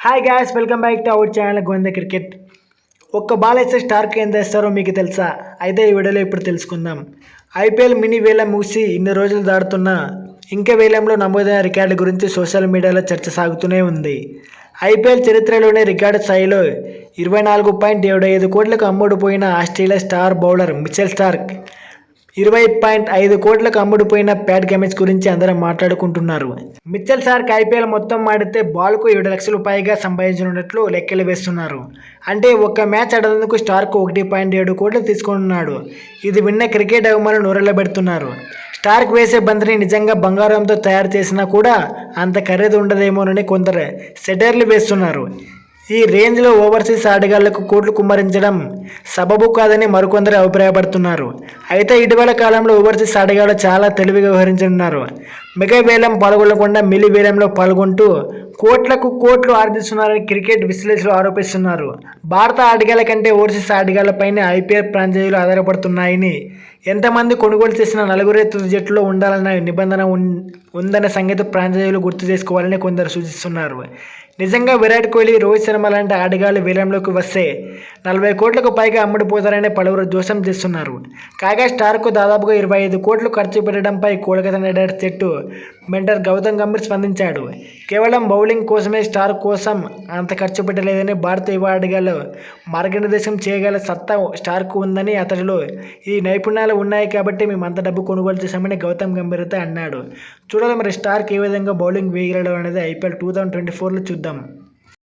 Hi guys, welcome back to our channel Govinda cricket. ఒక్క ball వేస్తే స్టార్కి ఎంత వేస్తారో మీకు తెలుసా? అయితే ఈ వీడియోలో ఇప్పుడు తెలుసుకుందాం. ఐపీఎల్ మినీ వేలం ముగిసి ఇన్ని రోజులు దాడుతున్నా ఇంకా వేలంలో నమోదైన రికార్డుల గురించి సోషల్ మీడియాలో చర్చ సాగుతూనే ఉంది. ఐపీఎల్ చరిత్రలోనే రికార్డు స్థాయిలో 24.75 కోట్లకు అమ్ముడుపోయిన Australia star bowler Mitchell Starc 20.5 కోట్లకు అమ్ముడుపోయిన ప్యాట్ కమిన్స్ గురించి అందరం మాట్లాడుకుంటున్నారు. మిచెల్ స్టార్క్ ఐపీఎల్ మొత్తం ఆడితే బాల్కు 7 లక్షల పైగా సంపాదించినట్లు లెక్కలు వేస్తున్నారు. అంటే ఒక్క మ్యాచ్ ఆడేందుకు స్టార్క్ 1.7 కోట్లు తీసుకున్నాడు. ఇది విన్న క్రికెట్ అభిమానులు నూరెళ్లబెడుతున్నారు. స్టార్క్ వేసే బంతిని నిజంగా బంగారంతో తయారు చేసినా కూడా అంత ఖరీదు ఉండదేమోనని కొందరు సెటైర్లు వేస్తున్నారు. ఈ రేంజ్లో ఓవర్సీస్ ఆటగాళ్లకు కోట్లు కుమ్మరించడం సబబు కాదని మరికొందరు అభిప్రాయపడుతున్నారు. అయితే ఇటీవల కాలంలో ఓవర్సీస్ ఆటగాళ్లు చాలా తెలివిగా వ్యవహరించున్నారు. మెగా వేలం పాల్గొనకుండా మిలి వేలంలో పాల్గొంటూ కోట్లకు కోట్లు ఆర్జిస్తున్నారని క్రికెట్ విశ్లేషకులు ఆరోపిస్తున్నారు. భారత ఆటగాళ్ల కంటే ఓవర్సీస్ ఆటగాళ్లపైనే ఐపీఎల్ ఫ్రాంచైజీలు ఆధారపడుతున్నాయని, ఎంతమంది కొనుగోలు చేసిన నలుగురే తుది జట్టులో ఉండాలన్న నిబంధన ఉందన్న సంగతి ఫ్రాంచైజీలు గుర్తు చేసుకోవాలని కొందరు సూచిస్తున్నారు. నిజంగా విరాట్ కోహ్లీ, రోహిత్ శర్మ లాంటి ఆటగాళ్లు వేలంలోకి వస్తే 40 కోట్లకు పైగా అమ్ముడుపోతారని పలువురు జోస్యం చేస్తున్నారు. కాగా స్టార్కు దాదాపుగా 25 కోట్లు ఖర్చు పెట్టడంపై కోల్కతా నైట్ రైడర్స్ జట్టు మెంటర్ గౌతమ్ గంభీర్ స్పందించాడు. కేవలం బౌలింగ్ కోసమే స్టార్క్ కోసం అంత ఖర్చు పెట్టలేదని, భారత యువ ఆటగాళ్లు మార్గనిర్దేశం చేయగల సత్తా స్టార్కు ఉందని, అతడిలో ఈ నైపుణ్యాలు ఉన్నాయి కాబట్టి మేము అంత డబ్బు కొనుగోలు చేశామని గౌతమ్ గంభీర్ అయితే అన్నాడు. చూడాలి మరి స్టార్క్ ఏ విధంగా బౌలింగ్ వేయగలడు అనేది ఐపీఎల్ 2024లో చూద్దాం.